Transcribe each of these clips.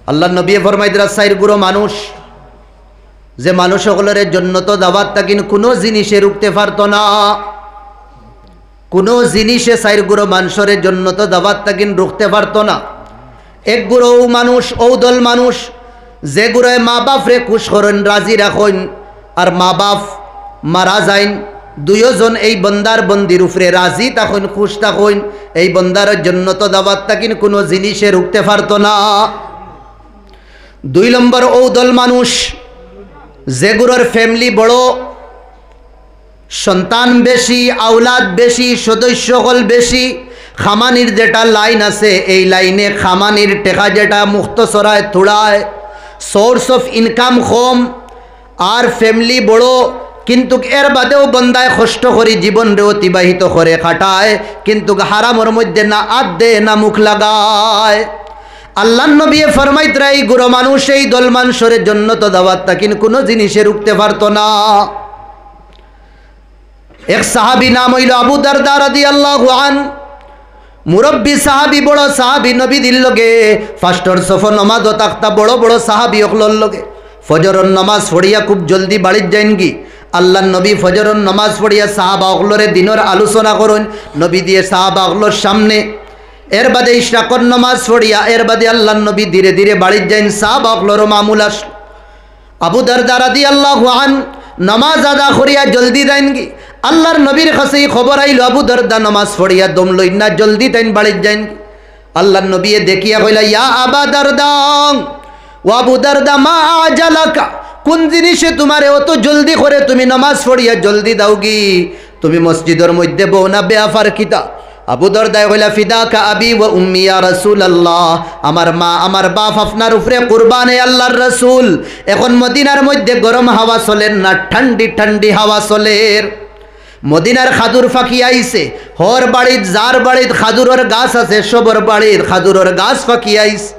আল্লাহ নবী ফরমাইতরা চাইর গুরো মানুষ যে মানুষ সকলের জন্য তো দাওয়াত তাকিন কোনো জিনিসে রুখতে পারতো না, কোনো জিনিসে চাইর গুরো মানুষের জন্য তো দাওয়াত তাকিন রুখতে পারতো না। এক গুরো মানুষ ও দল মানুষ যে গুরোয় মা বাপ রে খুশ করেন রাজি রাখেন আর মা বাপ মারা যাইন, দুইজন এই বন্দার বন্দির উপরে রাজি তখন খুশ তখন এই বন্দার জন্য তো দাওয়াত তাকিন কোনো জিনিসে রুখতে পারতো না। 2 নম্বর ও দল মানুষ যেগুলোর ফ্যামিলি বড়, সন্তান বেশি, আওলাদ বেশি, সদস্য হল বেশি, খামানির যেটা লাইন আছে এই লাইনে খামানির টেকা যেটা মুক্ত সরায় থোড়ায়, সোর্স অফ ইনকাম কম আর ফ্যামিলি বড়, কিন্তু এর বাদেও বন্দায় কষ্ট করে জীবন রে অতিবাহিত করে কাটায়, কিন্তু হারামের মধ্যে না আদ দে না মুখ লাগায়। আল্লাহ নবী ফরমাইতরা এই গুরু মানুষ এই দল মানুষের জন্য তো দাওয়াত তাকিন কোনো জিনিসে রুখতে পারতো না। এক সাহাবী নাম হইল আবু দারদা রাদিয়াল্লাহু আন, মুরব্বী সাহাবী, বড় সাহাবী, নবী দিল লগে ফাস্টর সফর নামাজ ও তাকতা বড় বড় সাহাবী অকলর লগে ফজরের নামাজ পড়িয়া খুব জলদি বাড়ির যাইন কি। আল্লাহ নবী ফজরের নামাজ পড়িয়া সাহাবা অকলরে দিনের আলোচনা করুন নবী দিয়ে সাহাবা অকলর সামনে। এর বাদে ইশরাকর নামাজ পড়িয়া এর বাদে আল্লাহ নবী ধীরে ধীরে বাড়ির যাইন। সাহাবা অকলর মামুল আসলো। আবু দারদা রাদিয়াল্লাহু আন নামাজ আদা করিয়া জলদি যাইন কি। আল্লাহর নবীর কাছে খবর আইল আবু দারদা নামাজ পড়িয়া দম লইন না, জলদি তাইন বাড়ির যাইন। আল্লাহর নবী দেখিয়া কইলা ইয়া আবা দারদা, ও আবু দারদা মা আজালাকা, কোন জিনিসে তোমারে অত জলদি করে তুমি নামাজ পড়িয়া জলদি দাওগি, তুমি মসজিদের মধ্যে বউ না বেআফার কিতা। আবু দারদা কইলা ফিদাকা আবি ওয়া উম্মি ইয়া রাসূলুল্লাহ, আমার মা আমার বাপ আপনার উপরে কুরবান হে আল্লাহর রাসূল। এখন মদিনার মধ্যে গরম হাওয়া চলেন না ঠান্ডি ঠান্ডি হাওয়া চলের। মদিনার খাদুর ফাঁকি আইছে, হর বাড়িত যার বাড়িত খাদুরের গাছ আছে সবর বাড়ির খাদুরের গাছ ফাঁকি আইছে।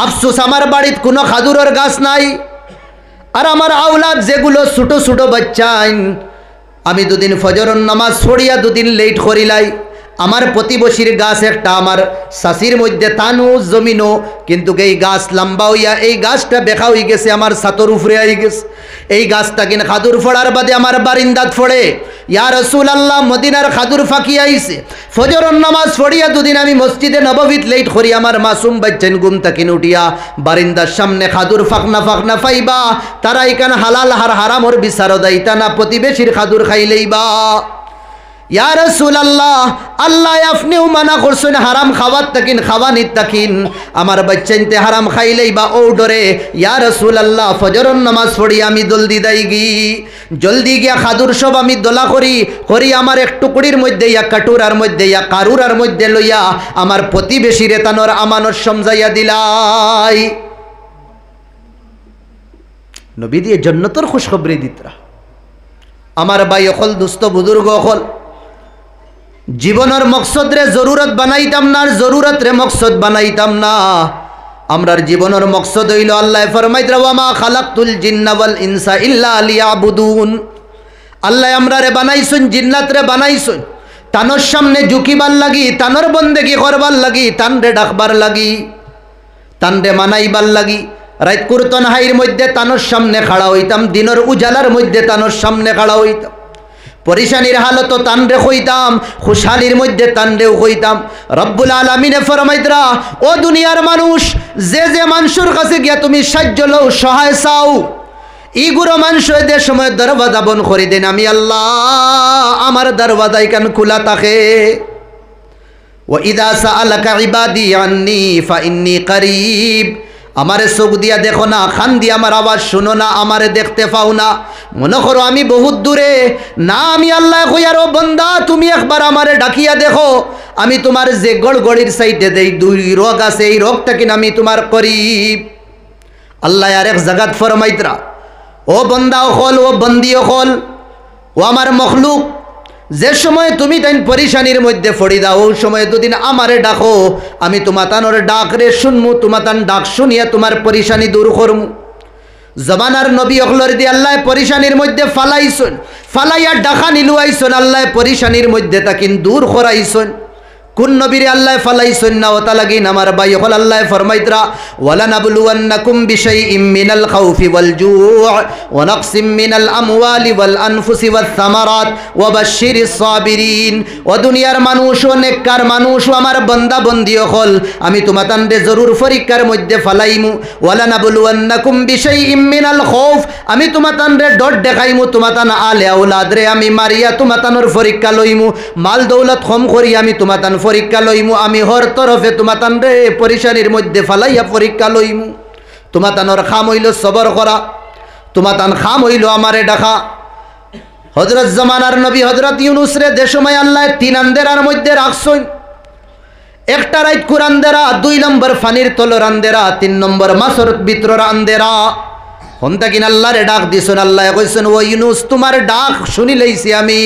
আফসোস আমার বাড়িত কোনো খাদুরের গাছ নাই। আর আমার আওলাদ যেগুলো ছোট ছোট বাচ্চা, আমি দুদিন ফজরের নামাজ পড়িয়া দুদিন লেট করিলাই। আমার প্রতিবেশীর গাছ একটা আমার শাশির মধ্যে তানু জমিনও, কিন্তু এই গাছ লম্বা হইয়া এই গাছটা বেখা হয়ে গেছে, আমার ছাতর উপরে আই গেছে। এই গাছটা কিন খাদুর ফোড়ার বাদে আমার বারিন্দাত ফোড়ে। ইয়া রাসূলুল্লাহ মদিনার খাদুর ফাঁকি আইছে, ফজরের নামাজ পড়িয়া দুদিন আমি মসজিদে নববীত লেট করি, আমার মাসুম বাচ্চান ঘুম তাকিন উঠিয়া বারিন্দার সামনে খাদুর ফাঁকনা পাইবা, তারা এখানে হালাল হার হারামর বিচার দাইতা না, প্রতিবেশীর খাদুর খাইলেইবা। ইয়া রাসূলুল্লাহ আল্লাহ আপনিও মানা করছেন হারাম খাওয়ার তাকিন খাওয়ানির তাকিন, আমার বাচ্চাইতে হারাম খাইলেই বা ও ডরে। ইয়া রাসূলুল্লাহ ফজরের নামাজ পড়ি আমি জলদি দাইগি, জলদি গিয়া খাদুর সব আমি দোলা করি আমার এক টুকরির মধ্যে ইয়া কাটুরার মধ্যে ইয়া কারুরার মধ্যে লইয়া আমার প্রতিবেশী রেতানোর আমানত সমঝাইয়া দিলাই। নবী দিয়ে জান্নাতের খুশখবরি দিতরা। আমার ভাই অকল দুস্থ বুজুর্গ অকল জীবনের মকসদ রে জরুরত বানাইতাম না, আর জরুরত রে মকসদ বানাইতাম না। আমরার জীবনের মকসদ হইল আল্লাহ ফরমাইতরা ওয়া মা খালাকতুল জিন্না ওয়াল ইনসা ইল্লা লিয়াবুদুন। আল্লাহ আমরারে বানাইছুন, জিন্নাত রে বানাইছুন তানোর সামনে ঝুঁকিবার লাগি, তানোর বন্দেগি করবার লাগি, তানরে ডাকবার লাগি, তানরে মানাইবার লাগি। রাত কুরতন হাইর মধ্যে তানোর সামনে খাড়া হইতাম, দিনের উজালার মধ্যে তানোর সামনে খাড়া হইতাম, পরিশানির হালত তানরে কইতাম, খুশহালির মধ্যে তানরেও কইতাম। রব্বুল আলামিনে ফরমাইতরা ও দুনিয়ার মানুষ, যে যে মানুষের কাছে গিয়া তুমি সাহায্য লও সহায় চাও, ইগুলো মানুষ এদের সময় দরওয়াজা বন্ধ করে দেন, আমি আল্লাহ আমার দরওয়াজা এখান খোলা থাকে। ওয়া ইযা সাআলাকা ইবাদি আন্নী ফাইন্নী করিব, আমারে চোখ দিয়া দেখো না, খান দিয়া আমার আওয়াজ শুনো না, আমারে দেখতে পাও না, মনে করো আমি বহুত দূরে না। আমি আল্লাহ কইয়ার ও বন্দা তুমি একবার আমারে ডাকিয়া দেখো, আমি তোমার যে গড়গড়ির সাইডে দেই 2 রোগ আছে, এই রোগটা কিনা আমি তোমার করিব। আল্লাহ আর এক জাগাত ফরমাইতরা ও বন্দা হল, ও বন্দি হল, ও আমার মখলুক, যে সময় তুমি তাই পরিশানির মধ্যে ফড়ি দাও, ওই সময় দুদিন আমারে ডাকো, আমি তোমার তানোর ডাক রে শুনমু, তোমার তান ডাক শুনিয়া তোমার পরিশানি দূর করমু। জবানার নবী অকলর দিয়ে আল্লাহ পরিশানির মধ্যে ফালাইছুন, ফালাইয়া ডাকা নিলুয়াইছুন, আল্লাহ পরিশানির মধ্যে তাকিন দূর করাইছুন। কোন নবীরে আল্লাহ ফালাইছেন না ওতা লাগিন আমার ভাই হল আল্লাহ ফরমাইতরা ওয়ালা নাবলুওয়ান্নাকুম বিশাইইম মিনাল খাউফি ওয়াল জুউ ওয়া নাকসিম মিনাল আমওয়ালি ওয়াল আনফুসি ওয়াস সামারাত ওয়া বাশশিরিস সাবিরিন। ও দুনিয়ার মানুষ ও নেককার মানুষ ও আমার বান্দা বন্দি হল আমি তোমাতানরে জরুর পরীক্ষার মধ্যে ফালাইমু। ওয়ালা নাবলুওয়ান্নাকুম বিশাইইম মিনাল খাউফ আমি তোমাতানরে ডর দেখাইমু, তোমাতান আলে আওলাদ রে আমি মারিয়া তোমাতানোর পরীক্ষা লইমু, মাল দৌলত কম করি আমি তোমাতান পরীক্ষা লইমু, আমি হর তরফে তোমাতান রে পরিশানির মধ্যে ফালাইয়া পরীক্ষা লইমু। তোমাতানোর খাম হইল সবর করা, তোমাতান খাম হইল আমারে ডাকা। হযরত জামানার নবী হযরত ইউনুস রে দেশময় আল্লাহ 3 আন্দেরার মধ্যে রাখছেন। একটা রাইত কুরআন দেরা, 2 নম্বর ফানির তলর আন্দেরা, 3 নম্বর মাসর ভিতর আন্দেরা। হন্তা কিন আল্লাহরে ডাক দিছেন, আল্লাহ কইছেন ও ইউনুস তোমার ডাক শুনি লইছি আমি।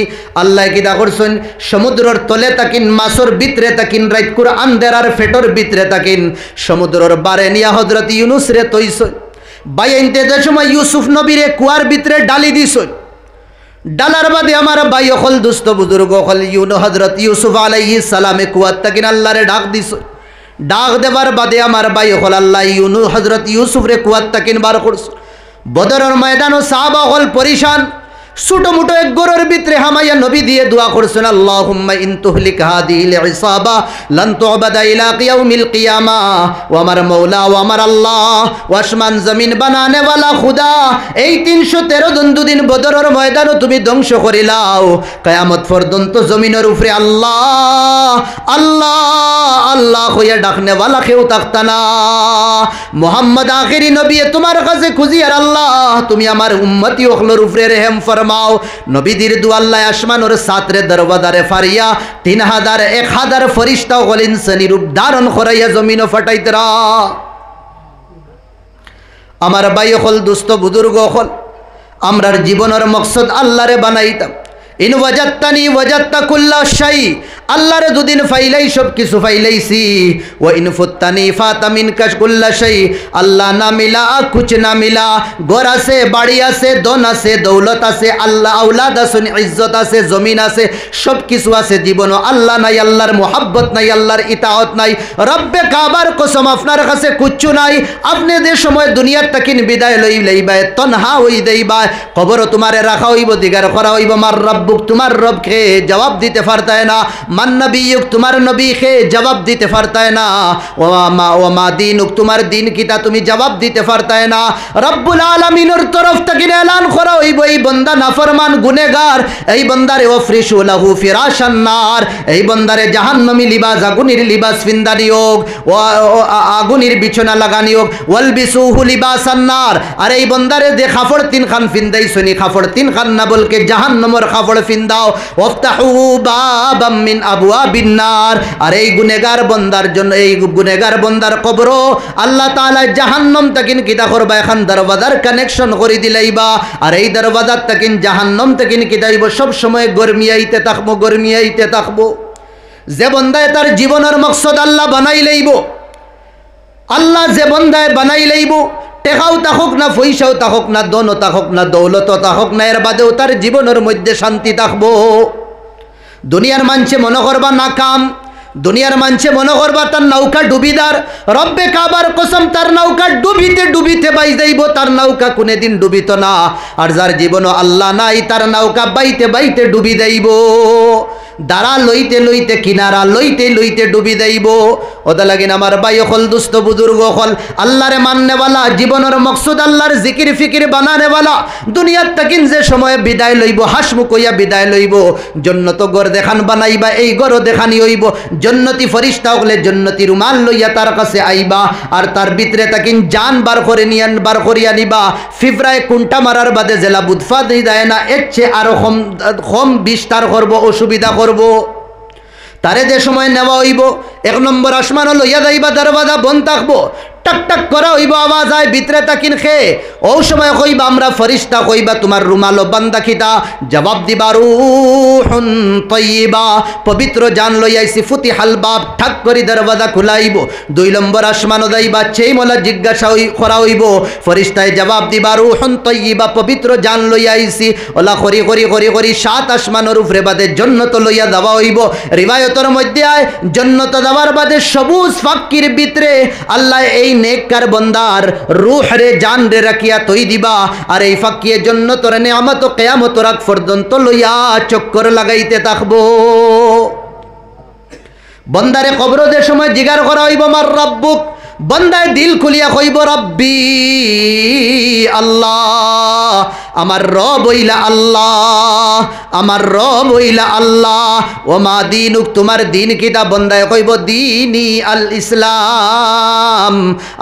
আল্লাহ কিতা করছেন সমুদ্রর তলে তাকিন, মাসর ভিতরে তাকিন, রাইত কুরআন দেরার ফেটর ভিতরে তাকিন, সমুদ্রর বারে নিয়া হযরত ইউনুস রে তৈছেন। বাইনতে যে সময় ইউসুফ নবীরে কুয়ার ভিতরে ডালি দিছেন। ডালার বাদে আমার ভাই হল দুস্থ বুজুর্গ হল হযরত ইউসুফ আলাইহিস সালামে কুয়ার তাকিন আল্লাহরে ডাক দিছেন। ডাক দেবার বাদে আমার ভাই হল আল্লাহ হযরত ইউসুফ রে কুয়ার তাকিন বার করছেন। বদরের ময়দানও সাহাবা হল পরিশান, ছোট মোটো এক গরের ভিতরে হামাইয়া নবী দিয়ে দোয়া করছেন আল্লাহুম্মা ইন তুহলিক হাদিহিল ইসাবা লান তু'বাদা ইলা কিয়াউমিল কিয়ামা। ও আমার মওলা ও আমার আল্লাহ ও আসমান জমিন বানানে ওয়ালা খুদা, এই 313 দিন বদরের ময়দানও তুমি ধ্বংস করিলাও, কিয়ামত পর্যন্ত জমিনের উপরে আল্লাহ আল্লাহ আল্লাহ হইয়া ডাকনে ওয়ালা কেউ থাকতা না। মুহাম্মদ আখিরি নবী তোমার কাছে খুঁজি আর আল্লাহ তুমি আমার উম্মতি ওখলর উপরে রহম ফরমাও। নবীদের দু আল্লাহ আসমানোর সাতরে দরবাদারে ফারিয়া 3000 ফরিস্তা হল ইনসানি রূপ ধারণ করাইয়া জমিনও ফাটাইতরা। আমার ভাই হল দুস্থ বুজুর্গ হল আমরার জীবনের মকসদ আল্লাহরে বানাইতাম। ইন ওয়াজাত্তানি ওয়াজাত্তা কুল্লা শাই, আল্লাহরে দুদিন ফাইলাই সব কিছু ফাইলাইছি। ও ইন ফুত্তানি ফাতা মিনকা কুল্লা শাই, আল্লাহ না মিলা কুছ না মিলা। ঘর আছে, বাড়ি আছে, ধন আছে, দৌলত আছে, আল্লাহ আওলাদ আছে, ইজ্জত আছে, জমিন আছে, সব কিছু আছে, জীবনও আল্লাহ নাই, আল্লাহর মোহাব্বত নাই, আল্লাহর ইতাআত নাই। রব্বে কাবার কসম আপনার কাছে কুচ্ছু নাই। আপনি যে সময় দুনিয়ার তাকিন বিদায় লইবা তনহা হই দেইবা, কবর তোমারে রাখা হইব, দিগার করা হইব। মার রব্বুক তোমার রবকে জবাব দিতে পারতায় না, মান নবিয়ুক তোমার নবীকে জবাব দিতে পারতায় না, ওয়া মা দীনুক তোমার দিন কিতা তুমি জবাব দিতে পারতায় না। রব্বুল আলামিনের তরফ থেকে এলান করা হইব এই বান্দা নাফরমান গুনাহগার, এই বান্দারে ওয়াফরিশু লাহু ফিরাশান নার, এই বান্দারে জাহান্নামী লিবাস আগুনের লিবাস ফিন্দানি হোক, আগুনের বিছানা লাগানি হোক। ওয়ালবিসুহু লিবাসান নার, আর এই বান্দারে যে কাপড় 3 খান ফিন্দাইছনি, কাপড় 3 খান না বলকে জাহান্নামের কাপড় ফিন্দাও। ওয়াফতাহু বাবাম মিন আবওয়াবিন নার, আর এই গুনাহগার বান্দার জন্য, এই গুনাহগার বান্দার কবর আল্লাহ তাআলা জাহান্নাম তাকিন কিতা করবা এখন দরওয়াজার কানেকশন করে দিলাইবা, আর এই দরওয়াজার তাকিন জাহান্নাম তাকিন কিতাইব সব সময় গরমিয়াইতে থাকবো, গরমিয়াইতে থাকবো। যে বান্দায় তার জীবনের মকসদ আল্লাহ বানাই লইব, আল্লাহ যে বান্দায় বানাই লইব, টেকাও তাহক না, পয়সাও তাহক না, দনও তাহক না, দৌলতও তাহক না, এর বাদেও তার জীবনের মধ্যে শান্তি থাকবো। দুনিয়ার মানছে মনে করবা নাকাম, দুনিয়ার মানছে মনে করবা তার নৌকা ডুবিদার। রব্বে কাবার কসম তার নৌকা ডুবিতে ডুবিতে বাই যাইব, তার নৌকা কোনদিন ডুবিত না। আর যার জীবনও আল্লাহ নাই তার নৌকা বাইতে বাইতে ডুবি যাইব, দাঁড়া লইতে লইতে কিনারা লইতে লইতে ডুবি যাইব। ওটা লাগিন আমার ভাই হল দুস্থ বুজুর্গ হল আল্লাহরে মাননেওয়ালা, জীবনের মকসুদ আল্লাহর জিকির ফিকির বানানেওয়ালা, দুনিয়ার তাকিন যে সময় বিদায় লইব হাসমুখ হইয়া বিদায় লইব। জন্নত ঘর দেখান বানাইবা, এই ঘরও দেখানি হইব। জন্নতি ফরিস্তা হলে জন্নতি রুমাল লইয়া তার কাছে আইবা, আর তার ভিতরে তাকিন জান বার করে বার করিয়া নিবা। ফিফরায় কুন্টা মারার বাদে জেলা বুধফা দেয় না, এর চেয়ে আরো কম বিস্তার করবো, অসুবিধা করব। তারে যে সময় নেওয়া হইব 1 নম্বর আসমান লইয়া যাইবা, দরওয়াজা বন্ধ থাকবো, টাক টাক করা হইব, আওয়াজ আয় ভিতরে তাকিন খে। ও সময় কইবা আমরা ফরিস্তা, কইবা তোমার রুমালো বান্দা খিতা, জবাব দিবা রূহুন তাইয়্যিবা, পবিত্র জান লই আইছি। ফুতিহাল বাব, ঠাক করি দরওয়াজা খুলাইব। 2 নম্বর আসমান যাইবা, সেই মোলা জিজ্ঞাসা করা হইব। ফরিস্তায় জবাব দিবা রূহুন তাইয়্যিবা, পবিত্র জান লই আইছি। ওলা করি করি করি করি 7 আসমানের উপরে বাদে জন্নত লইয়া দেওয়া হইব। রিবায়তের মধ্যে আয় জন্নত দেওয়ার বাদে সবুজ ফাক্কির ভিতরে আল্লাহ এই নেককার বন্দার রূহ রে জান রে রাখিয়া তৈ দিবা। আর এই ফাক্কিয়ে জন্নতর নিয়ামত কিয়ামত রাত পর্যন্ত লইয়া চক্কর লাগাইতে থাকবো। বন্দারে কবর দে সময় জিগার করা হইব মার রাব্বুক, বন্দায় দিল খুলিয়া কইব রব্বি আল্লাহ, আমার রব হইলা আল্লাহ, আমার রব হইলা আল্লাহ। ও মা দিনুক, তোমার দিন কিতা? বন্দায় কইব দিনী আল ইসলাম,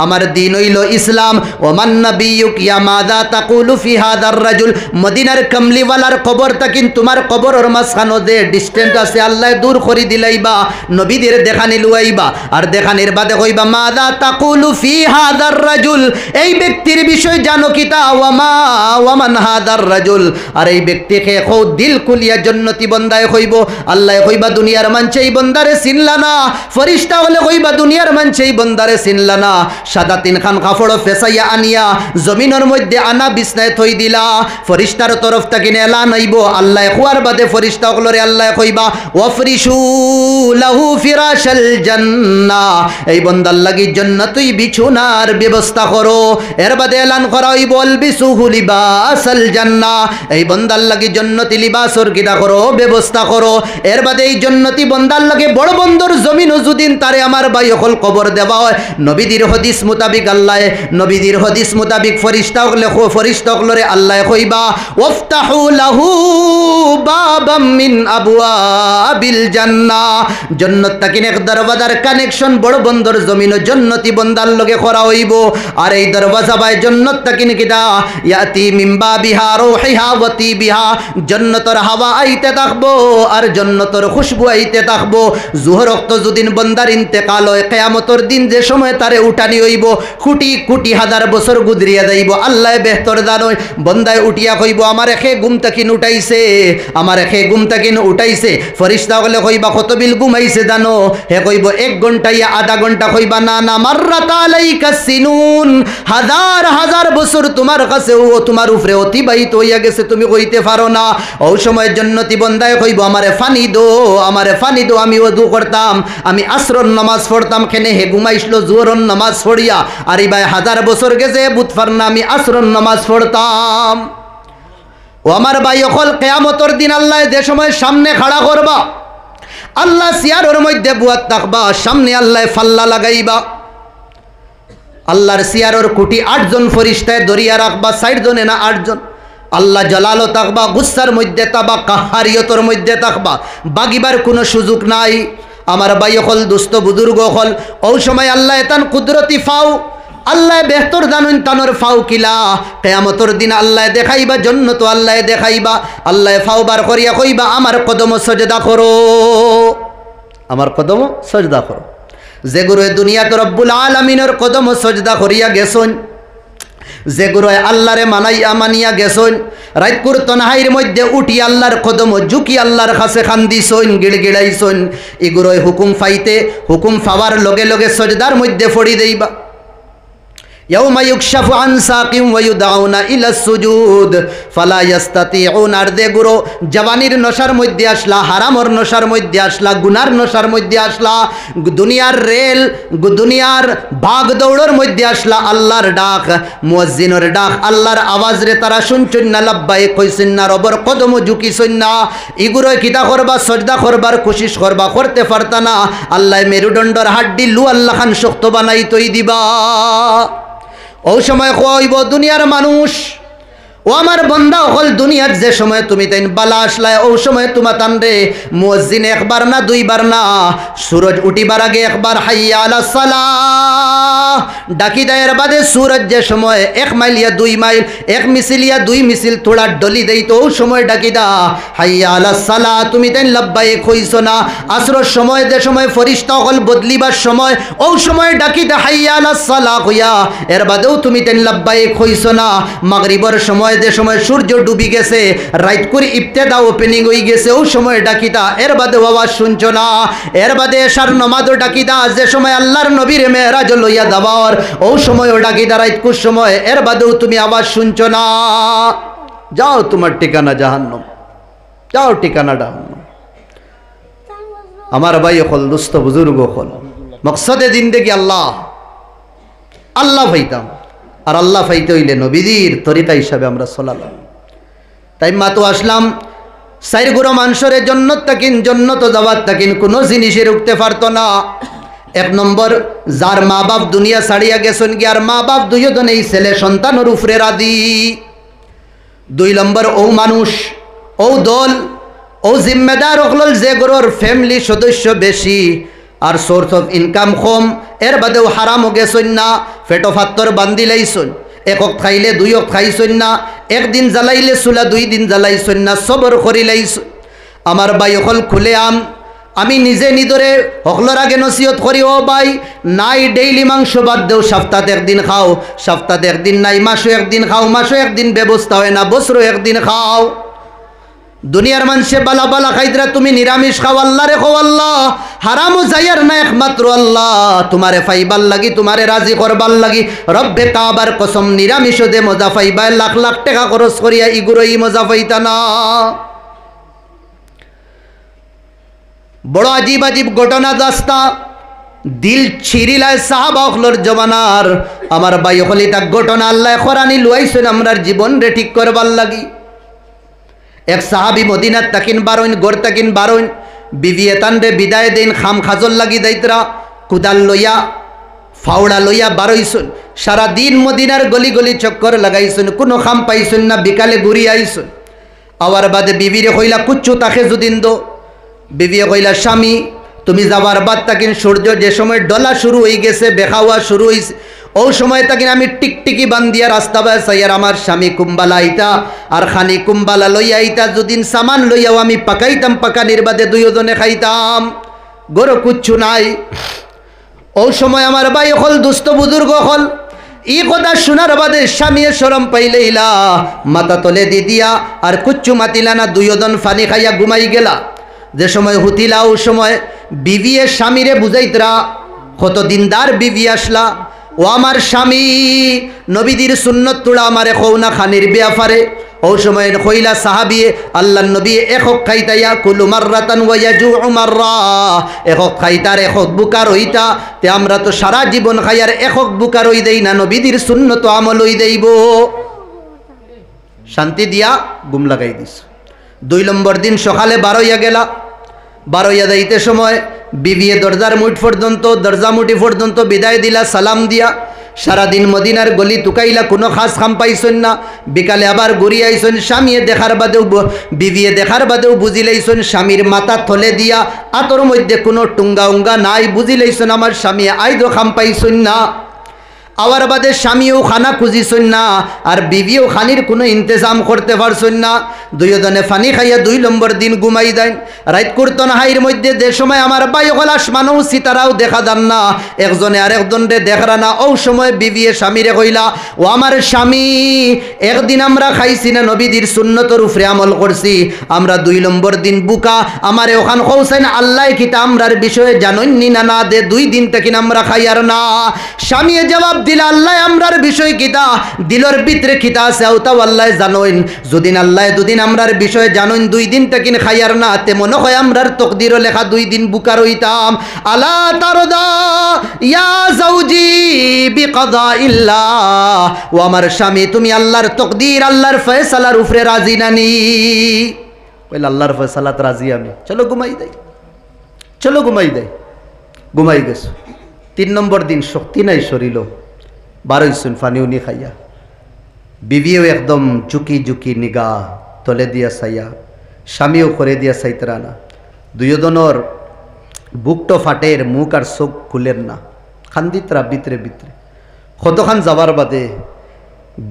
আমার দিন হইল ইসলাম। ও মান নবিয়ুক ইয়া মাযা তাকুলু ফি হাদার রাজুল, মদিনার কমলিওয়ালার কবর তাকিন তোমার কবরের মাঝখানো যে ডিস্টেন্স আছে আল্লাহ দূর করে দিলাইবা, নবীদের দেখানি লুয়াইবা। আর দেখানির বাদে কইবা মাযা তাকুলু ফি হাদার রাজুল, এই ব্যক্তির বিষয় জানো কিতা? ওয়ামান হাদার রাজুল, আর এই ব্যক্তিকে কও দিল খুলিয়া জান্নাতি বন্দায় কইব। আল্লাহ কইবা দুনিয়ার মানছে এই বন্দারে চিনলা না, ফেরেশতা হলে কইবা দুনিয়ার মানছে এই বন্দারে চিনলা না। সাদা 3 খান কাপড় ফেসাইয়া আনিয়া জমিনের মধ্যে আনা বিছনায় থই দিলা, ফেরেশতার তরফ থেকে এলান হইব। আল্লাহ কোয়ার বাদে ফেরেশতা হলরে আল্লাহ কইবা ওয়াফরিশু লাহু ফিরাশাল জান্নাহ, এই বন্দার লাগি জান্নাতুই বিছুনার ব্যবস্থা করো। এর বাদে এলান করা হইব আলবিসুহু লিবাসাল জান্নাহ, এই বন্দার লাগি জান্নাতি লিবাসর কিদা করো ব্যবস্থা করো। এর বাদে এই জান্নাতি বন্দার লাগে বড় বন্দর জমিন যুদিন তারে আমার ভাই হল কবর দেওয়া হয়, নবীদের হাদিস মোতাবিক আল্লাহ, নবীদের হাদিস মোতাবিক ফেরেশতা হলরে আল্লাহ কইবা ওয়াফতাহু লাহু বাবাম মিন আবওয়াবিল জান্নাহ, জান্নাত তাকিন এক দরওয়াজার কানেকশন বড় বন্দর জমিন জান্নাতি বন্দার লগে করা হইব। আর এই দরওয়াজা বাই জান্নাত তাকিন কিদা ইয়াতি মিন বাবিহা রূহিহা ওয়া তিবিহা, জান্নাতের হাওয়া আইতে থাকবো আর জান্নাতের খুশবু আইতে থাকবো। জোহর ওয়াক্ত যদিন বন্দার ইন্তেকাল হয়, কিয়ামতের দিন যে সময় তারে উঠানি হইব, কোটি কোটি হাজার বছর গুদরিয়া যাইব, আল্লাহ বেহতর জানোয়। বন্দায় উঠিয়া কইব আমার এখে ঘুম তাকিন উঠাইছে, আমার এখে ঘুম তাকিন উঠাইছে। ফেরেশতা হলে কইবা কত বিল ঘুমাইছে জানো? হে কইব 1 ঘন্টা ইয়া আধা ঘন্টা। কইবা না না, মাররাত আলাইকা সিনুন, হাজার হাজার বছর তোমার কাছে ও তোমার উপরে অতিবাহিত হইয়া গেছে, তুমি কইতে পারো না। ওই সময় জান্নাতি বন্দায় কইব আমারে ফানি দো, আমারে ফানি দো, আমি ওযু করতাম, আমি আসরর নামাজ পড়তাম, কেনে হে ঘুমাইছিল জোহরের নামাজ পড়িয়া। আর এই ভাই হাজার বছর গেছে বুধবার না আমি আসরর নামাজ পড়তাম। ও আমার ভাই অকল কিয়ামতের দিন আল্লাহ যে সময় সামনে খাড়া করবা, আল্লাহ সিয়ারের মধ্যে বুয়াত থাকবা, সামনে আল্লাহ ফাল্লা লাগাইবা। আল্লাহর সিয়ারের কুটি 8 জন ফেরেশতায় দরিয়া রাখবা, 60 জনে না 8 জন। আল্লাহ জালালও থাকবা, গুসার মধ্যে থাকবা, কাহারিয়তর মধ্যে থাকবা, বাগিবার কোনো সুযোগ নাই। আমার ভাই হল দুস্থ বুজুর্গ হল, ওই সময় আল্লাহ এতান কুদরতি ফাও, আল্লাহ বেহতর জানুন তানোর ফাও কিলা। কিয়ামতের দিন আল্লাহ দেখাইবা জান্নাত, আল্লাহ দেখাইবা, আল্লাহ ফাও বার করিয়া কইবা আমার কদম সজদা করো, আমার কদম সজদা করো। যে গুরুয়ে দুনিয়াতে রব্বুল আলামিনের কদম সজদা করিয়া গেছন, যে গুরুয়ে আল্লাহরে মানিয়া গেছন, রাতকুর তনহাইর মধ্যে উঠি আল্লাহর কদম ঝুঁকি আল্লাহর কাছে খান্দিছন, গিড়গিড়াইছন, এই গুরুয়ে হুকুম পাইতে হুকুম পাওয়ার লগে লগে সজদার মধ্যে পড়ি দেইবা। ইয়াউমা ইউকশাফু আন সাকিম ওয়া ইউদাউনা ইলা সুজুদ ফালা ইস্তাতিউন। আর দে গুরু জওয়ানির নশার মধ্যে আসলা, হারামর নশার মধ্যে আসলা, গুনার নশার মধ্যে আসলা, দুনিয়ার রেল দুনিয়ার ভাগ দৌড়ের মধ্যে আসলা, আল্লাহর ডাক মুয়াজ্জিনের ডাক আল্লাহর আওয়াজ রে তারা শুনছেন না, লাব্বাইক কইছেন না, রবর কদম ঝুঁকিছেন না। ইগুরো কিতা করবা? সজদা করবার কোশিশ করবা, করতে পারতা না। আল্লাহ মেরুদণ্ডর হাড্ডি লু আল্লাহ খান শক্ত বানাই তৈ দিবা। ওই সময় কইব দুনিয়ার মানুষ, ও আমার বন্দা হল দুনিয়ার যে সময় তুমি তাই বালা আসলায় ও সময় তোমা তান রে মুয়াজ্জিন একবার না দুইবার না সূরজ উঠিবার আগে একবার হাইয়া আলাস সালাহ ডাকি দেয়ের বাদে সূরজ যে সময় 1 মাইল ইয়া 2 মাইল 1 মিছিল ইয়া 2 মিছিল থোড়া ডলি দেই তো ও সময় ডাকি দা হাইয়া আলাস সালাহ তুমি তাই লাব্বাইক হইছো না আসরের সময় যে সময় ফেরেশতা হল বদলিবার সময় ও সময় ডাকি দা হাইয়া আলাস সালাহ হইয়া এর বাদেও তুমি তাই লাব্বাইক হইছো না মাগরিবের সময় যে সময় সূর্য ডুবি গেছে রাইত করে ইবতেদা ওপেনিং হয়ে গেছে ও সময় ডাকিতা এর বাদে আওয়াজ শুনছো না এর বাদে এশার নামাজও ডাকিতা যে সময় আল্লাহর নবীর মেরাজ লইয়া যাবার ও সময় ও ডাকিতা রাইত কুছ সময় এর বাদেও তুমি আওয়াজ শুনছো না যাও তোমার ঠিকানা জাহান্নাম যাও ঠিকানা জাহান্নাম আমার ভাই হল দুস্থ বুজুর্গ হল মকসদে জিন্দেগি আল্লাহ আল্লাহ ভাইতাম আর আল্লাহ ফাইতে হইলে নবীদের তরিকা হিসাবে আমরা চলালাম তাই মা তো আসলাম সাইর গুরো মানুষের জন্নত তাকিন জন্নত যাওয়ার তাকিন কোনো জিনিসের উঠতে পারতো না 1 নম্বর যার মা বাপ দুনিয়া ছাড়িয়া গেছেন কি আর মা বাপ দুইজন এই ছেলে সন্তানের উপরে রাদি 2 নম্বর ও মানুষ ও দল ও জিম্মেদার হল যে গরোর ফ্যামিলি সদস্য বেশি আর সোর্স অফ ইনকাম কম এর বাদেও হারামও গেছেন না ফেটো ফাত্তর বান্ধি লাইছন 1 ওয়াক্ত খাইলে 2 ওয়াক্ত খাইছন না একদিন জ্বালাইলে চুলা 2 দিন জ্বালাইছন না সবর করি লাইছন আমার ভাই হল খুলে আমি নিজে নিদরে হকলর আগে নসিহত করি ও ভাই নাই ডেইলি মাংস বাদ দেও সপ্তাহে একদিন খাও সপ্তাহে একদিন নাই মাসে একদিন খাও মাসে একদিন ব্যবস্থা হয় না বছরে একদিন খাও দুনিয়ার মানুষে বালা বালা খাইদরা তুমি নিরামিষ খাও আল্লাহ রে খাও আল্লাহ হারামও যাইয়ার না একমাত্র আল্লাহ তোমারে ফাইবার লাগি তোমারে রাজি করবার লাগি রব্বে কাবার কসম নিরামিষ দে মজা ফাইবা লাখ লাখ টাকা খরচ করিয়া ইগুরো ই মজা পাইতা না বড় আজীব আজীব ঘটনা দাস্তা দিল ছিরিলায় সাহাবা হলর জমানার আমার ভাই হলিতা ঘটনা আল্লাহ খরানি লুয়াইছেন আমরার জীবন রে ঠিক করবার লাগি এক সাহাবি মদিনাত তাকিন বারইন গড় তাকিন বারইন বিবিয়ে তানরে বিদায় দিন খাম খাজল লাগি দাইতরা কুদাল লইয়া ফাউড়া লইয়া বারইছুন সারা দিন মদিনার গলি গলি চক্কর লাগাইছুন কোনো খাম পাইছুন না বিকালে ঘুরি আইছুন আওয়ার বাদে বিবিরে কইলা কুচ্ছু তাকে যদিন দো বিবিয়ে কইলা স্বামী তুমি যাবার বাদ তাকিন সূর্য যে সময় ডলা শুরু হয়ে গেছে বেখাওয়া শুরু হয়েছে ও সময় তাকিন আমি টিকটিকি বান্ধিয়া রাস্তা বাসাইয়ার আমার স্বামী কুম্বালা আইতা আর খানি কুম্বালা লইয়া আইতা যদিন সামান লইয়াও আমি পাকাইতাম পাকানির বাদে 2 জনে খাইতাম গরো কুচ্ছু নাই ও সময় আমার ভাই হল দুস্থ বুজুর্গ হল ই কথা শোনার বাদে স্বামীর শরম পাইলেইলা মাথা তলে দি দিয়া আর কুচ্ছু মাতিলা না 2 জন ফানি খাইয়া ঘুমাই গেলা যে সময় হুতিলা ও সময় বিবিয়ে স্বামীরে বুঝাইতরা কত দিনদার বিবি আসলা ও আমার স্বামী নবীদের সুন্নত তুলা আমারে খৌনা খানির ব্যাপারে ও সময় কইলা সাহাবিয়ে আল্লাহ নবী একক খাইতাইয়া কুলু মাররাতান ওয়া ইয়াজু মাররা একক খাইতার একক বুকার হইতা তে আমরা তো সারা জীবন খাইয়ার একক বুকার হই দেই না নবীদের সুন্নত আমল হই দেইব শান্তি দিয়া গুম লাগাই দিস 2 নম্বর দিন সকালে 12 গেলা 12 যাইতে সময় বিবিয়ে দরজার মুঠ পর্যন্ত দরজা মুঠি পর্যন্ত বিদায় দিলা সালাম দিয়া সারা দিন মদিনার গলি তুকাইলা কোনো খাস খাম পাইছন না বিকালে আবার ঘুরি আইছন স্বামীয়ে দেখার বাদেও বিবিয়ে দেখার বাদেও বুঝিলাইছন স্বামীর মাথা থলে দিয়া আতর মধ্যে কোনো টুঙ্গা উঙ্গা নাই বুঝিলাইছন আমার স্বামী আইদো খাম পাইছন না আওয়ার বাদে স্বামীও খানা খুঁজিছন না আর বিবিও খানির কোনো ইন্তজাম করতে পারছন না 2 জনে ফানি খাইয়া 2 নম্বর দিন ঘুমাই দেন রাত করতন হাইর মধ্যে যে সময় আমার বাই হল আসমানও সিতারাও দেখা যান না একজনে আর একজনরে দেখরা না ও সময় বিবিয়ে স্বামীরে কইলা ও আমার স্বামী একদিন আমরা খাইছি না নবীদের সুন্নতর উপরে আমল করছি আমরা 2 নম্বর দিন বুকা আমারে ওখান কৌছেন আল্লাহ কিতা আমরার বিষয়ে জানইনি না না দে 2 দিন থেকে আমরা খাইয়ার না স্বামী জবাব দিল আল্লাহ আমরার বিষয় কিতা দিলর ভিতরে কিতা আছে ওটাও আল্লাহ জানোইন যদিন আল্লাহ দুদিন আমরার বিষয় জানোইন 2 দিন থেকে খাইয়ার না তে মনে হয় আমরার তকদিরও লেখা 2 দিন বুকার হইতাম আলা তারদা ইয়া জাওজি বিকদা ইল্লাহ ও আমার স্বামী তুমি আল্লাহর তকদির আল্লাহর ফয়সালার উপরে রাজি নানি কইলা আল্লাহর ফয়সালাত রাজি আমি চলো ঘুমাই দেই চলো ঘুমাই দেই ঘুমাই গেছো 3 নম্বর দিন শক্তি নাই শরীরও 12 ফানিও নি খাইয়া বিবিও একদম ঝুঁকি ঝুঁকি নিগা তলে দিয়া চাইয়া, স্বামীও করে দিয়া চাইতরা না। দুয়োজনের বুকটো ফাটের, মুখ আর চোখ খুলেন না, খান্দিতরা ভিতরে ভিতরে। কতখান যাবার বাদে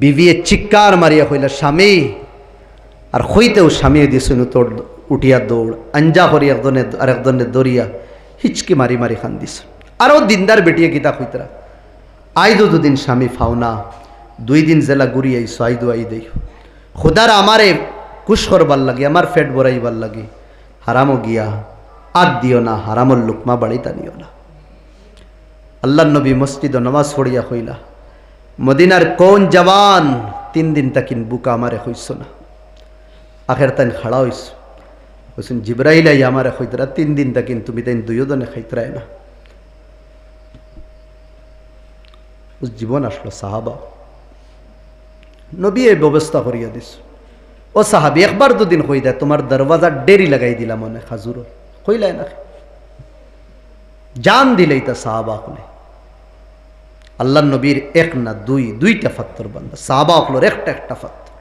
বিবিয়ে চিৎকার মারিয়া কইলা স্বামী, আর হইতেও স্বামীয়ে দিয়েছেন তোর উঠিয়া দৌড়, আঞ্জা করি একজনে আর একজনে দরিয়া হিচকি মারি মারি খান দিস। আরও দিনদার বেটিয়ে গীতা কইতরা আইদো দুদিন স্বামী ফাওনা, 2 দিন জেলা ঘুরি আইসো, আইদো আই দেই খুদার আমারে কুশ করবার লাগে, আমার ফেট বরাইবার লাগে, হারামও গিয়া আদ দিও না, হারামর লুকমা বাড়িতা নিও না। আল্লাহ নবী মসজিদ নামাজ পড়িয়া কইলা মদিনার কোন জওয়ান 3 দিন তাকিন বুকা আমারে হইস না। আখের তাইন খাড়া হইস, বলছেন জিব্রাইল আই আমারে কইতরা 3 দিন তাকিন তুমি তাইন দুইজনে খাইতরাই না। জীবন আসলো সাহাবা, নবী এই ব্যবস্থা করিয়া দিস। ও সাহাবি একবার 2 দিন কই দেয় তোমার দরওয়াজা ডেরি লাগাই দিলাম মনে খাজুর কইলাই না, জান দিলেই তা সাহাবা হলে। আল্লাহ নবীর 1 না 2টা ফাত্তর বান্দা, সাহাবা হলোর একটা একটা ফাত্তর।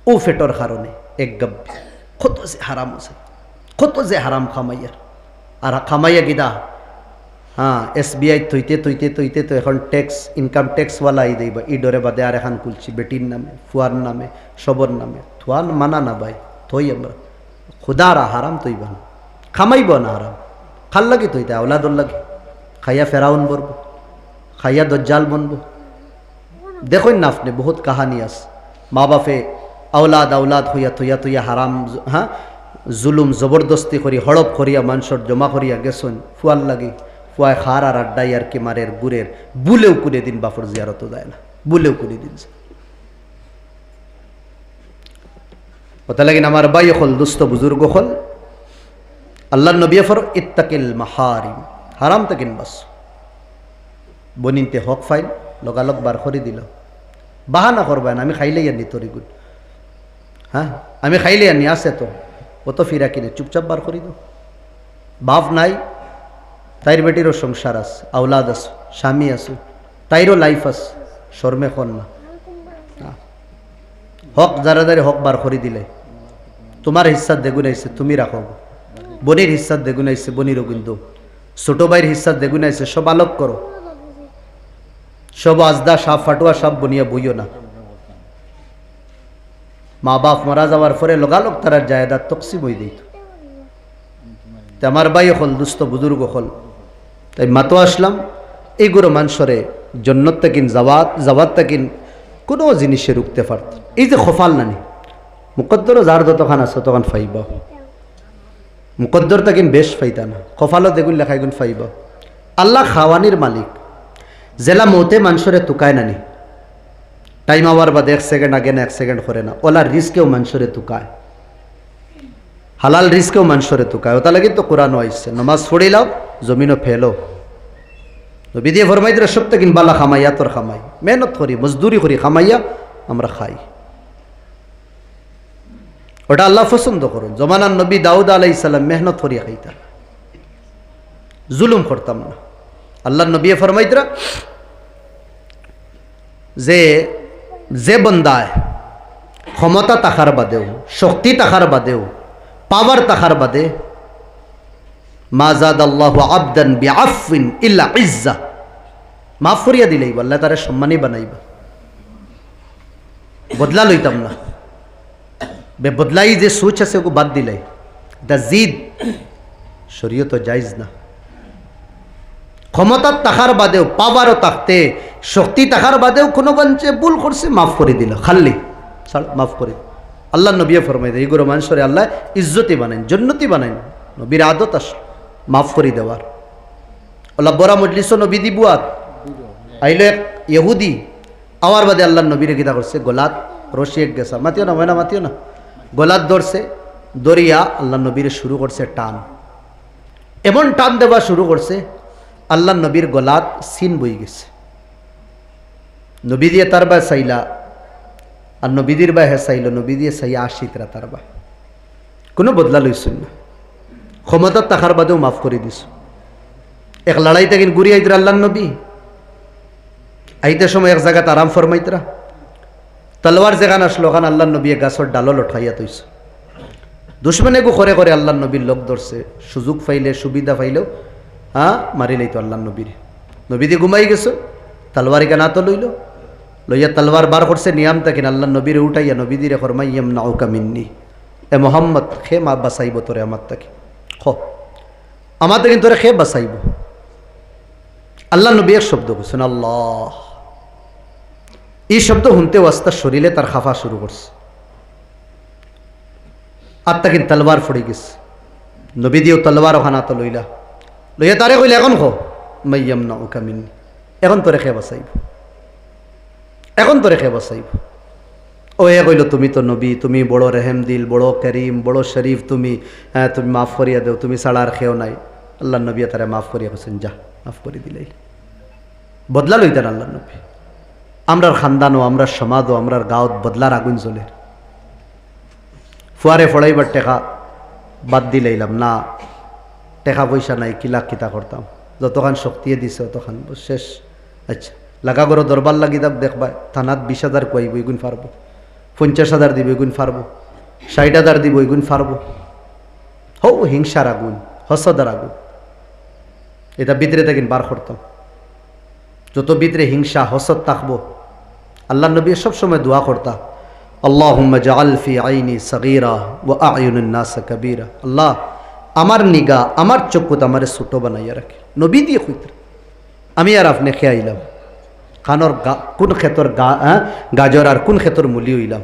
ও ফেটর কারণে এক গব্বে কত যে হারাম আছে, কত যে হারাম খামাইয়ার। আর খামাইয়া গিদা হ্যাঁ SBI থইতে থইতে থইতে তো এখন ট্যাক্স ইনকাম ট্যাক্সওয়ালা আই দেবা, ই ডরে বাদে আর এখন খুলছি বেটির নামে, ফুয়ার নামে, সবর নামে। থুয়ান মানা না ভাই, থই আমরা খুদারা হারাম তৈবা না, খামাইব না হারাম, খাল লাগে তৈতে আওলাদর লাগে, খাইয়া ফেরাউন বলব, খাইয়া দজ্জাল বনব। দেখুন না আপনি বহুত কাহানি আছে, মা বাপে আওলাদ আওলাদ হইয়া থইয়া থইয়া হারাম হ্যাঁ জুলুম জবরদস্তি করি হড়প করিয়া মানুষের জমা করিয়া গেছেন, ফুয়ার লাগে ফুয়ায় খার আর আড্ডাই আর কি মারের গুড়ের বুলেও কুড়ে দিন বাফর জিয়ারত যায় না, বুলেও কুড়ে দিন। কথা লাগিন আমার বাই হল দুস্থ বুজুর্গ হল আল্লাহ নবী ফর ইত্তাকিল মাহারিম, হারাম তাকিন বাস। বনিনতে হক ফাইল লগালগ বার করে দিল, বাহানা করবেন আমি খাইলেই আনি তরিগুন, হ্যাঁ আমি খাইলে আনি আছে তো অত ফিরা কিনে চুপচাপ বার করি দাও। বাপ নাই, তাইর বেটিরও সংসার আছে, আওলাদ আছে, স্বামী আছে, তাইরও লাইফ আছে, শর্মে খন না। হক যারা যারে হক বার করে দিলে তোমার হিস্সার দেগুন আইছে তুমি রাখো, বনির হিস্সার দেগুন আইছে বনিরও কিন্তু, ছোট ভাইয়ের হিস্সার দেগুন আইছে, সব আলোক করো, সব আজদা সাপ ফাটুয়া সব বনিয়া বইও না। মা বাপ মারা যাওয়ার পরে লগালগ তারা জায়দাত তকসিম হয়ে দিত। আমার ভাই হল দুস্থ বুজুর্গ হল, তাই মাতো আসলাম এইগুলো মানুষরে জন্নত তাকিন জাবাত তাকিন কোনো জিনিসে রুখতে পারত। এই যে খফাল নানি মুকদ্দরও যার যতখান আছে তখন ফাইবা, মুকদ্দর তাকিন বেশ ফাইতা না, খফালও দেখুন লেখাই গুণ ফাইবা। আল্লাহ খাওয়ানির মালিক, জেলা মৌতে মানুষরে তুকায় নানি, টাইম আওয়ার বাদে 1 সেকেন্ড আগে না 1 সেকেন্ড করে না, ওলা রিস্কেও মানুষরে তুকায়, হালাল রিস্কেও মানুষরে তুকায়। ওটা লাগে তো কোরআন আইছে নমাজ পড়িলাও জমিনও ফেলো, নবী দিয়ে ফরমাইতে সব থেকে বালা খামাইয়া তোর খামাই, মেহনত করি মজদুরি করি খামাইয়া আমরা খাই, ওটা আল্লাহ পছন্দ করুন। জমানার নবী দাউদ আলাইহিস সালাম মেহনত করিয়া খাইতাম, জুলুম করতাম না। আল্লাহ নবী ফরমাইতরা যে যে বন্দায় ক্ষমতা তাকার বাদেও, শক্তি তাকার বাদেও, পাওয়ার তাকার বাদে মা জাদাল্লাহু আবদান বিআফিন ইল্লা ইজ্জা, মাফ করিয়া দিলেই আল্লাহ তারে সম্মানী বানাইবা, বদলা লইতাম না। বে বদলাই যে সোচ আছে ওকে বাদ দিলাই, দা জিদ শরীয়ত জায়েজ না। ক্ষমতার তাকার বাদেও, পাওয়ারও তাকতে, শক্তি তাকার বাদেও কোনো বাঞ্চে ভুল করছে মাফ করে দিল, খাল্লি মাফ করে। আল্লাহ নবী ফরমাই দেয় এইগুলো মানুষরে আল্লাহ ইজ্জতি বানাইন, জন্নতি বানাইন, নবীর আদত আস মাফ করে দেওয়ার। আল্লাহ বড়া মজলিসও নবী দিবুয়াত আইলো এক ইহুদি আওয়ার বাদে আল্লাহ নবীরে গীতা করছে, গোলাত রশি এক গেছা, মাতিও না ময়না মাতিও না, গোলাত ধরছে, দরিয়া আল্লাহ নবীরে শুরু করছে টান, এমন টান দেওয়া শুরু করছে আল্লাহ নবীর গোলাত সিন বই গেছে। নবী দিয়ে তার বা চাইলা আর নবীদের বা হে চাইল, নবী দিয়ে চাইয়া আসিতরা তার বা কোনো বদলা লইছেন না, ক্ষমতার তাকার বাদেও মাফ করে দিস। এক লড়াই থেকে ঘুরি আইতরা আল্লাহ নবী, আইতে সময় এক জায়গাতে আরাম ফরমাইতরা, তলোয়ার যেখানে আসলো ওখানে আল্লাহ নবী গাছর ডালও লঠাইয়া তৈছে দুশ্মনে গো করে করে আল্লাহ নবীর লোক ধরছে সুযোগ পাইলে সুবিধা পাইলেও মারি লাইতো আল্লাহ নবীর নবীদি ঘুমাই গেছে তলোয়ার কেনা তো লইল লইয়া তলোয়ার বার করছে নিয়াম তাকিন আল্লাহ নবীর উঠাইয়া নবীদিরে ফরমাইয়াম নাউকা মিন্নি এ মোহাম্মদ খে মা বাসাইব তোরে আমার তাকে আমার তাকে তোরে খে বাসাইব আল্লাহ নবী এক শব্দ বলছেন আল্লাহ এই শব্দ শুনতে ওয়াস্তার শরীরে তার খাফা শুরু করছে আর তাকে তলোয়ার ফড়ে গেছে নবী দিয়েও তলোয়ার ওখানে তো লইলা লইয়া তারে কইলে এখন খো মাইয়াম নাউকা মিন্নি এখন তোরে খে বাসাইব এখন তোরে খে বাসাইব ও এ কইল তুমি তো নবী তুমি বড় রেহেম দিল বড় করিম বড় শরীফ তুমি তুমি মাফ করিয়া দেও তুমি ছাড়া আর খেও নাই আল্লাহ নবী তারে মাফ করিয়া কৈছেন যা মাফ করে দিলাই বদলা লইতেন আল্লাহ নবী আমরার খানদানও আমরার সমাজও আমরার গাঁৱত বদলার আগুন জ্বলে ফুয়ারে ফড়াইবার টেকা বাদ দিলাইলাম না টেকা পয়সা নাই কিলা কিতা করতাম যতখান শক্তিয়ে দিছে অতখান শেষ আচ্ছা লাগা করো দরবার লাগি দাব দেখবা থানাত 20,000 কইব এগুন পারবো 50,000 দিব এগুন পারবো 60,000 দিব এগুন পারবো হও হিংসার আগুন হসদার আগুন এটা ভিতরে থেকে বার করতাম যত ভিতরে হিংসা হসদ থাকবো আল্লাহ নবী সব সময় দোয়া করতা আল্লাহুম্মা জাআল ফি আইনি সগীরা ওয়া আয়ুনিন নাস কাবীরা আল্লাহ আমার নিগা আমার চক্ষুত আমারে ছোট বানাইয়া রাখে নবী দিয়ে কইতে আমি আর আপনি খেয়াইলাম খানোর কোন ক্ষেতর গাজর আর কোন ক্ষেতর মুলি হইলাম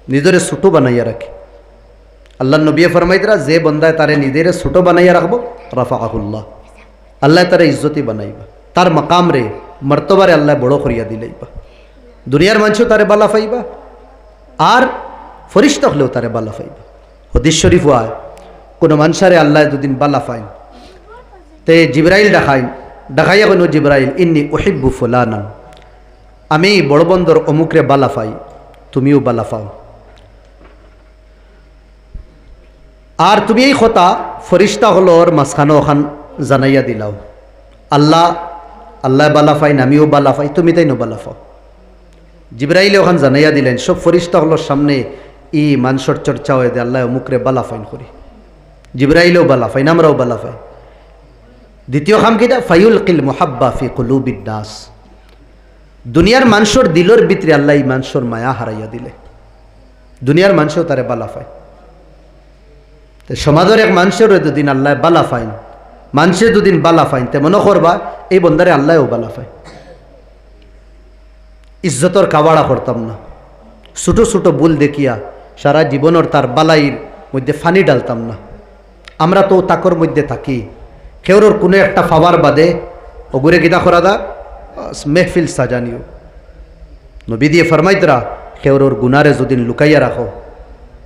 নিজেরে ছোট বানাইয়া রাখে আল্লাহ নবী ফরমাইতরা যে বন্দায় তারে নিজেরে ছোট বানাইয়া রাখবো রাফাআহুল্লাহ আল্লাহ তারে ইজ্জতি বানাইবা তার মাকাম রে মর্তবারে আল্লাহ বড় করিয়া দিলাইবা দুনিয়ার মানুষও তারে বালা পাইবা আর ফরিস্তা হলেও তারে বালা পাইবা হাদিস শরীফ হয় কোনো মানুষারে আল্লাহ দুদিন বালা পাইন তে জিবরাইল ডাকাইয়া কোনো জিবরাইল ইন্নি উহিব্বু ফুলানান আমি বড় বন্দর অমুকরে বালা পাই তুমিও বালা পাও আর তুমি এই কথা ফরিস্তা হলোর মাঝখানে ওখান জানাইয়া দিলাও আল্লাহ বালা পাইন আমিও বালা পাই তুমি তাই নো বালা পাও জিবরাইলে ওখান জানাইয়া দিলেন সব ফরিস্তা হলোর সামনে ই মানুষের চর্চা হয়ে দেয় আল্লাহ অমুকরে বালা ফাইন করি জিবরাইলেও বালা ফাইন আমরাও বালা পাই দ্বিতীয় খাম কিটা ফাইউল কিল মুহাব্বা ফি কুলুবিন নাস দুনিয়ার মানুষের দিলর ভিতরে আল্লাহ এই মানুষের মায়া হারাইয়া দিলে দুনিয়ার মানুষও তারে বালা পায় সমাজের এক মানুষের দুদিন আল্লাহ বালা ফাইন মানুষের দুদিন বালা ফাইন তেমনও করবা এই বন্দারে আল্লাহও বালা ফাইন ইজ্জতর কাবাড়া করতাম না ছোট ছোট ভুল দেখিয়া সারা জীবনের তার বালাইর মধ্যে ফানি ডালতাম না আমরা তো তাকর মধ্যে থাকি কেউর কোনো একটা ফাবার বাদে ওগুরে গীতা করা দা মেহফিল সাজানিও নবী দিয়ে ফরমাইতরা কেউর গুনারে যদিন লুকাইয়া রাখো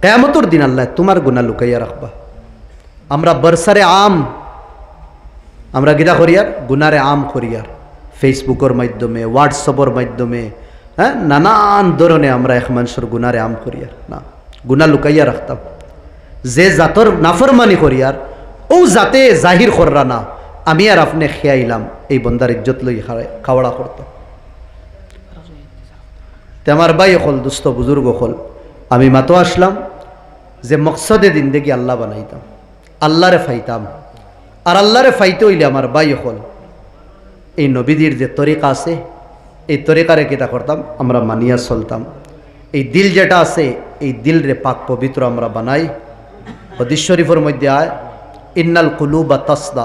কিয়ামতের দিন আল্লাহ তোমার গুনাহ লুকাইয়া রাখবা আমরা বর্ষারে আম আমরা গীতা করিয়ার গুনারে আম করিয়ার ফেসবুকের মাধ্যমে হোয়াটসঅ্যাপের মাধ্যমে নানান ধরনের আমরা এক মানুষের গুনারে আম করিয়ার না গুনাহ লুকাইয়া রাখতাম যে জাতর নাফরমানি করিয়ার ও জাতে জাহির কররা না আমি আর আপনি খেয়াইলাম এই বন্দার ইজ্জত লই খাওয়াড়া করতাম তে আমার ভাই হল দুস্থ বুজুর্গ হল আমি মাতো আসলাম যে মকসদে জিন্দেগি আল্লাহ বানাইতাম আল্লাহরে ফাইতাম আর আল্লাহরে ফাইতে হইলে আমার ভাই হল এই নবীদের যে তরিকা আছে এই তরিকারে কিতা করতাম আমরা মানিয়া চলতাম এই দিল যেটা আছে এই দিল রে পাক পবিত্র আমরা বানাই হাদিস শরীফের মধ্যে আয় ইন্নাল কুলুবা তাসদা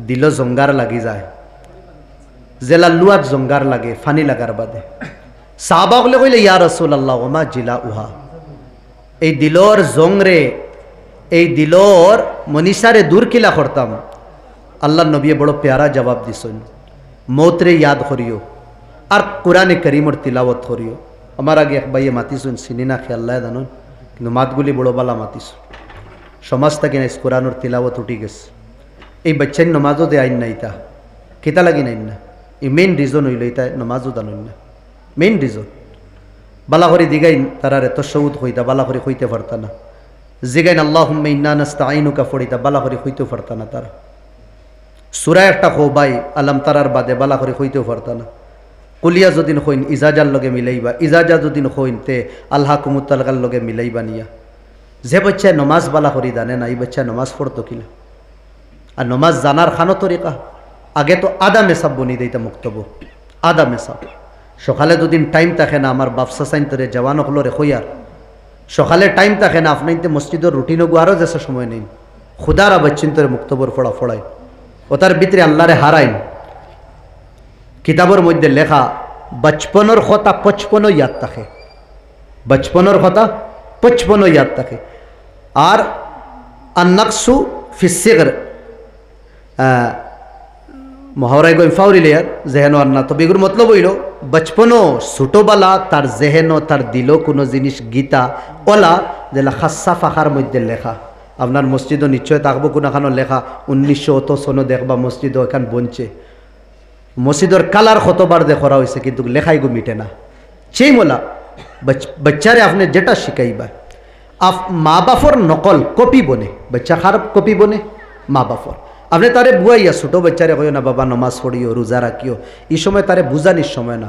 দিল জঙ্গার লাগি যায় জেলা লুয়াত জঙ্গার লাগে ফানি লাগার বাদে সাহাবা বলে কইলে ইয়া রাসূলুল্লাহ ওমা জিলা উহা এই দিলর জংরে এই দিলর মনীষারে দূর কিলা করতাম আল্লাহ নবী বড় প্যারা জবাব দিছেন মৌতরে ইয়াদ করিও আর কোরআনে করিমর তিলাওয়াত করিও আমার আগে এক ভাইয়ে মাতিছেন চিনি না খেয়াল জানুন কিন্তু মাতগুলি বড় বালা মাতিস সমাজ থেকে না কোরআনের তিলাওয়াত উঠি গেছে এই বাচ্চার নমাজও দে আইন নাই তা কেতা লাগি নাই না এই মেইন রিজন হইল এটা নমাজও জানুন না মেইন রিজন বালা করে দিগাইন তারারে তশাহুদ হইতা বালা করে হইতে পারতা না জিগাইন আল্লাহুম্মা ইন্না নাস্তাঈনুকা ফড়িতা বালা করে হইতেও পারতা না তারা সূরা একটা খোবাই আলম তারার বাদে বালা করে হইতেও পারতা না কুলিয়া যদিন হইন ইজাজার লগে মিলাইবা, ইজাজা যদিন হইন তে আল্লাহ কুমুতালকার লগে মিলাইবা নিয়া। যে বাচ্চায় নমাজ বালা করি জানে না, এই বাচ্চা নমাজ পড়তো কিলা। আর নমাজ জানার খানো তরিকা, আগে তো আদা মেসাব বনি দেইতা মুক্তব, আদা মেসাব। সকালে দুদিন টাইম থাকে না, আমার বাপসা সাইন তরে জওয়ান হলো রে হইয়ার, সকালে টাইম থাকে না, আপনি মসজিদের রুটিনও আরও যেসে সময় নেই, খুদারা বাচ্চিন তরে মুক্তবর ফোড়া ফোড়াই, ও তার ভিতরে আল্লাহরে হারাইন। কিতাবের মধ্যে লেখা 55 কথা 55 ইয়াদ থাকে, 55 কথা 55 ইয়াদ থাকে। আর আন্নাকসু ফিসিগর মহারায় গই ফাউরিলে আর জেহেন আন্না, তো বেগুর মতলব হইল 55 ছোটবেলা তার জেহেন তার দিল কোনো জিনিস গীতা ওলা যেলা খাসা ফাঁকার মধ্যে লেখা। আপনার মসজিদও নিশ্চয় থাকবো কোনোখানো লেখা 1900 সনে দেখবা মসজিদও এখান বনছে, মসজিদের কালার কতবার দেখরা হয়েছে, কিন্তু লেখাই গো মিটে না। সেই মোলা বাচ্চারে আপনি যেটা শিখাইবা, মা বাপর নকল কপি বনে, বাচ্চা খারাপ কপি বনে মা বাপর। আপনি তারে বুয়াইয়া ছোটো বাচ্চারে কইও না বাবা নমাজ পড়িও রোজা রাখিও, এই সময় তারে বুঝানির সময় না,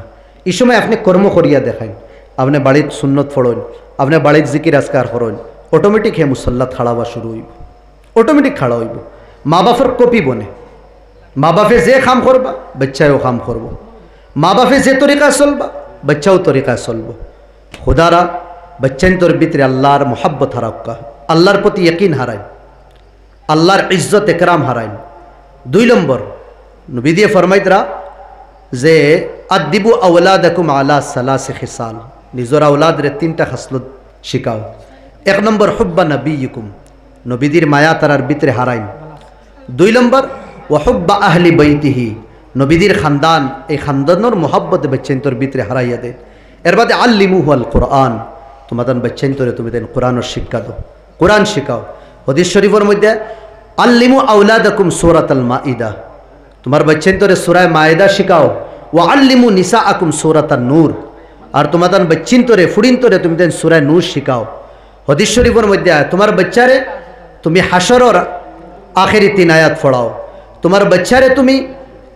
এই সময় আপনি কর্ম করিয়া দেখাইন। আপনি বাড়ির সুন্নত ফড়ইন, আপনি বাড়ির জিকির আজকার করইন, অটোমেটিক হে মুসল্লা খাড়াবা শুরু হইব, অটোমেটিক খাড়া হইব। মা বাপর কপি বনে, মা বাপে যে কাম করবা বাচ্চাও কাম করব, মা বাপে যে তরিকায় চলবা বাচ্চাও তরিকায় চলব। খুদারা বাচ্চান তোর ভিতরে আল্লাহর মোহাব্বত হারাক্কা, আল্লাহর প্রতি ইয়কিন হারাইন, আল্লাহর ইজ্জত একরাম হারাইন। 2 নম্বর নবী দিয়ে ফরমাইতরা যে আদিবু আওলাদাকুম আলা সালাসি খিসাল, নিজের আওলাদরে 3টা খাসলত শিখাও। 1 নম্বর হুব্বা নবিয়িকুম, নবীদের মায়া তারার ভিতরে হারাইন। 2 নম্বর ওয়াহুব্বা আহলি বাইতিহি, নবীদের খানদান, এই খানদানোর মোহাব্বত বাচ্চান তোর ভিতরে হারাইয়া দেন। এর বাদে আল্লিমুহু আল কোরআন, তোমাদের বাচ্চান তোরে তুমি দেন কোরআনের শিক্ষা দাও, কোরআন শিখাও। হাদিস শরীফের মধ্যে আল্লিমু আওলাদাকুম সূরাতুল মাইদা, তোমার বাচ্চান তোরে সূরা মাইদা শিখাও। ওয়া আল্লিমু নিসাআকুম সূরাতান নূর, আর তোমাদের বাচ্চিন তোরে ফুরিন তোরে তুমি দেন সূরা নূর শিখাও। হাদিস শরীফের মধ্যে তোমার বাচ্চারে তুমি হাশরের আখেরি 3 আয়াত পড়াও, তোমার বাচ্চারে তুমি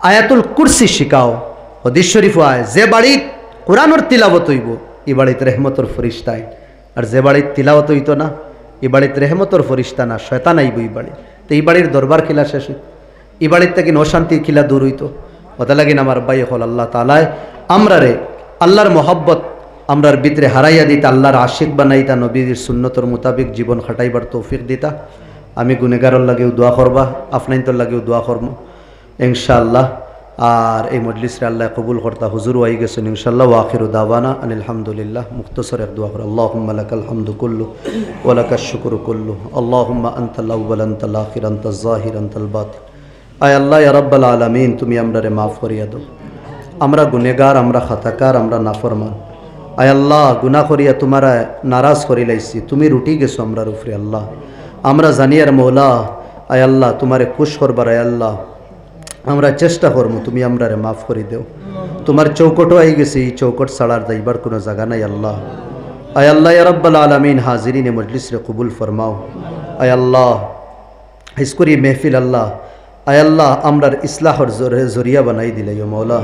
আয়াতুল কুরসি শিখাও। হাদিস শরীফ আয় যে বাড়ি কোরআনের তিলাওয়াত হইব এই বাড়িতে রহমতের ফরিস্তা আইন, আর যে বাড়িতে তিলাওয়াত হইতো না এই বাড়িতে রহমতের ফরিস্তা না শয়তান আইব এই বাড়ি। তো এই বাড়ির দরবার খিলা শেষ হইত, এই বাড়ির থেকে অশান্তি খিলা দূর হইতো। ওটা লাগিন আমার ভাই হল আল্লাহ তাআলায় আমরা রে আল্লাহর মোহব্বত আমরার ভিতরে হারাইয়া দিতা, আল্লাহর আশিক বানাইতা, নবীর সুন্নতর মোতাবিক জীবন খাটাইবার তৌফিক দিতা। আমি গুনেগারের লাগেও দোয়া করবা, আপনাইন্তর লাগেও দোয়া করবো ইনশাআল্লাহ। আর এই মজলিসরে আল্লাহ কবুল করতা, হুজুর আই গেছেন ইনশাআল্লাহ। ওয়া আখিরু দাওয়ানা আনিল হামদুলিল্লাহ। মুখতসর এক দোয়া কর, আল্লাহুম্মা লাকাল হামদু কুল্লু ওয়া লাকাশ শুকরু কুল্লু, আল্লাহুম্মা আনতাল আউয়াল আনতাল আখির আনতাজ জাহির আনতাল বাতিন। আয় আল্লাহ ইয়া রাব্বাল আলামিন, তুমি আমরারে মাফ করিয়া দাও। আমরা গুনেগার, আমরা খাতাকার, আমরা নাফরমান। আয় আল্লাহ গুনাহ করিয়া তোমারা নারাজ করি লাইছি, তুমি রুটি গেছো আমরার উপরে। আল্লাহ আমরা জানিয়ার মৌলা, আয় আল্লাহ তোমারে খুশ করবার, আয় আল্লাহ আমরা চেষ্টা করবো, তুমি আমরারে মাফ করে দেও। তোমার চৌকটও আই গেছে, এই চৌকট ছাড়ার যাইবার কোনো জায়গা নাই। আল্লাহ আয় আল্লাহ ইয়া রাব্বাল আলামিন হাজিরিনে মজলিস রে কবুল ফরমাও। আয় আল্লাহ হিসকরি মেহফিল আল্লাহ আয় আল্লাহ আমরার ইসলাহর জরিয়া বানাই দিলে মৌলা।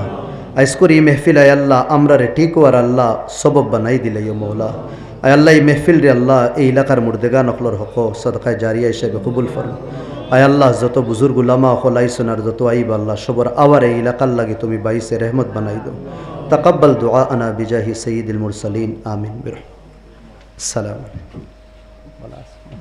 আইসকরি মেহফিল আয় আল্লাহ আমরারে ঠিক হওয়ার আল্লাহ সবব বানাই দিলে মৌলা। আয় আল্লাহ এই মেহফিল রে আল্লাহ এই এলাকার মুর্দেগা নকলর হক সদকায় জারিয়া হিসেবে কবুল ফরমাও। আয় আল্লাহ যত বুজুর্গ উলামা হলাইছেন আর যত আইব আল্লাহ সবর আওয়ার এই এলাকার লাগে তুমি বাইসে রহমত বানাই দাও। তাকাব্বাল দুআনা বিজাহি সাইয়্যিদিল মুরসালিন আমিন। আসসালামু আলাইকুম।